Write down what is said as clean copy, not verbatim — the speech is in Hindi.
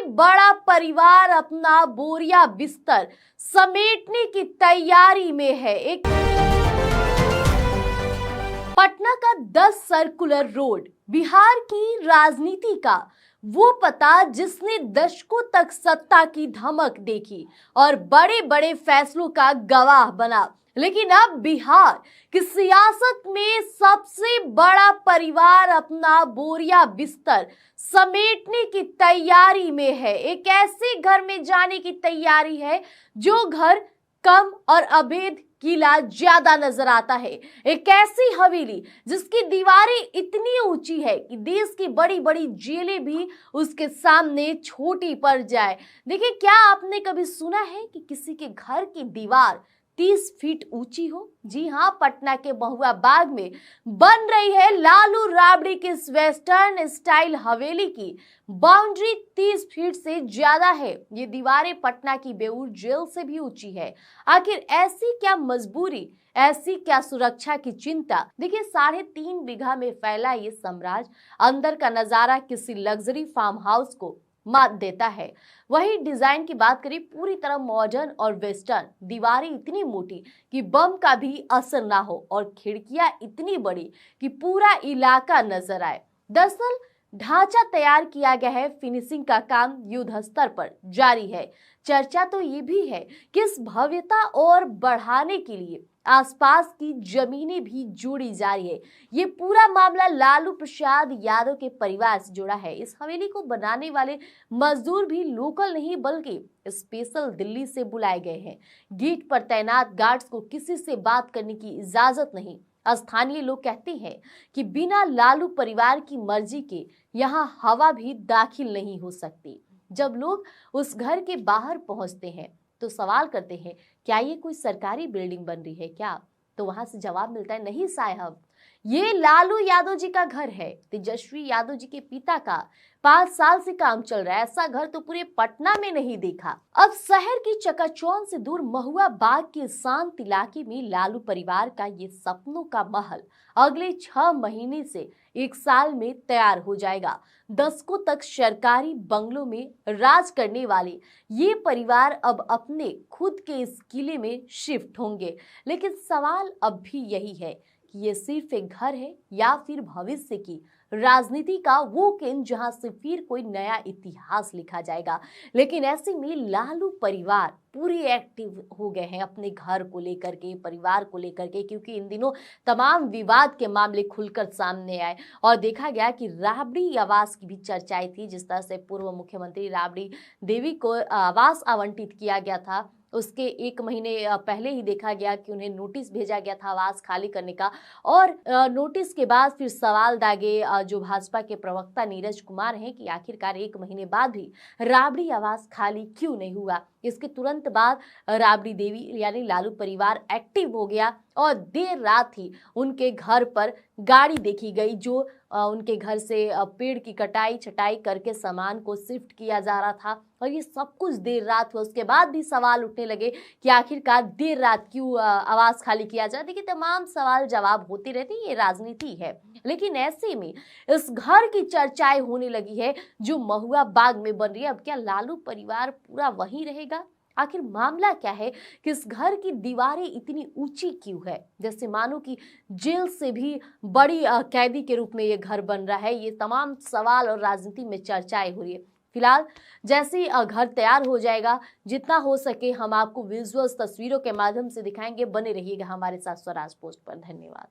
बड़ा परिवार अपना बोरिया बिस्तर समेटने की तैयारी में है। एक पटना का 10 सर्कुलर रोड, बिहार की राजनीति का वो पता जिसने दशकों तक सत्ता की धमक देखी और बड़े बड़े फैसलों का गवाह बना। लेकिन अब बिहार की सियासत में सबसे बड़ा परिवार अपना बोरिया बिस्तर समेटने की तैयारी में है। एक ऐसे घर में जाने की तैयारी है जो घर कम और अभेद किला ज्यादा नजर आता है। एक ऐसी हवेली जिसकी दीवारें इतनी ऊंची है कि देश की बड़ी बड़ी जेलें भी उसके सामने छोटी पड़ जाए। देखिए, क्या आपने कभी सुना है कि किसी के घर की दीवार 30 फीट ऊंची हो? जी हाँ, पटना के महुआ बाग में बन रही है लालू राबड़ी की इस वेस्टर्न स्टाइल हवेली की बाउंड्री 30 फीट से ज्यादा है। ये दीवारें पटना की बेऊर जेल से भी ऊंची है। आखिर ऐसी क्या मजबूरी, ऐसी क्या सुरक्षा की चिंता? देखिए, 3.5 बीघा में फैला ये साम्राज्य अंदर का नजारा किसी लग्जरी फार्म हाउस को मात देता है। वही डिजाइन की बात करें, पूरी तरह मॉडर्न और वेस्टर्न। दीवारें इतनी मोटी कि बम का भी असर ना हो और खिड़कियां इतनी बड़ी कि पूरा इलाका नजर आए। दरअसल ढांचा तैयार किया गया है, फिनिशिंग का काम युद्ध स्तर पर जारी है। चर्चा तो ये भी है कि इस भव्यता और बढ़ाने के लिए आसपास की जमीनें भी जोड़ी जा रही है। ये पूरा मामला लालू प्रसाद यादव के परिवार से जुड़ा है। इस हवेली को बनाने वाले मजदूर भी लोकल नहीं बल्कि स्पेशल दिल्ली से बुलाए गए हैं। गेट पर तैनात गार्ड्स को किसी से बात करने की इजाजत नहीं। स्थानीय लोग कहते हैं कि बिना लालू परिवार की मर्जी के यहाँ हवा भी दाखिल नहीं हो सकती। जब लोग उस घर के बाहर पहुंचते हैं तो सवाल करते हैं, क्या ये कोई सरकारी बिल्डिंग बन रही है क्या? तो वहां से जवाब मिलता है, नहीं साहब, ये लालू यादव जी का घर है। तेजस्वी यादव जी के पिता का 5 साल से काम चल रहा है। ऐसा घर तो पूरे पटना में नहीं देखा। अब शहर की चकाचौंध से दूर महुआ बाग के शांत इलाके में लालू परिवार का ये सपनों का महल अगले 6 महीने से 1 साल में तैयार हो जाएगा। दशकों तक सरकारी बंगलों में राज करने वाले ये परिवार अब अपने खुद के इस किले में शिफ्ट होंगे। लेकिन सवाल अब भी यही है कि ये सिर्फ एक घर है या फिर भविष्य की राजनीति का वो केंद्र जहां से फिर कोई नया इतिहास लिखा जाएगा। लेकिन ऐसे में लालू परिवार पूरी एक्टिव हो गए हैं अपने घर को लेकर के, परिवार को लेकर के, क्योंकि इन दिनों तमाम विवाद के मामले खुलकर सामने आए और देखा गया कि राबड़ी आवास की भी चर्चाएं थी। जिस तरह से पूर्व मुख्यमंत्री राबड़ी देवी को आवास आवंटित किया गया था, उसके 1 महीने पहले ही देखा गया कि उन्हें नोटिस भेजा गया था आवास खाली करने का। और नोटिस के बाद फिर सवाल दागे जो भाजपा के प्रवक्ता नीरज कुमार हैं कि आखिरकार 1 महीने बाद भी राबड़ी आवास खाली क्यों नहीं हुआ। इसके तुरंत बाद राबड़ी देवी यानी लालू परिवार एक्टिव हो गया और देर रात ही उनके घर पर गाड़ी देखी गई जो उनके घर से पेड़ की कटाई छटाई करके सामान को शिफ्ट किया जा रहा था। और ये सब कुछ देर रात हुआ। उसके बाद भी सवाल उठने लगे कि आखिरकार देर रात क्यों आवास खाली किया जाए। देखिए, तमाम सवाल जवाब होती रहती, ये राजनीति है। लेकिन ऐसे में इस घर की चर्चाएं होने लगी है जो महुआ बाग में बन रही है। अब क्या लालू परिवार पूरा वहीं रहेगा? आखिर मामला क्या है कि इस घर की दीवारें इतनी ऊंची क्यों है? जैसे मानो कि जेल से भी बड़ी कैदी के रूप में ये घर बन रहा है। ये तमाम सवाल और राजनीति में चर्चाएं हो रही है। फिलहाल जैसे ही घर तैयार हो जाएगा, जितना हो सके हम आपको विजुअल्स तस्वीरों के माध्यम से दिखाएंगे। बने रहिएगा हमारे साथ स्वराज पोस्ट पर। धन्यवाद।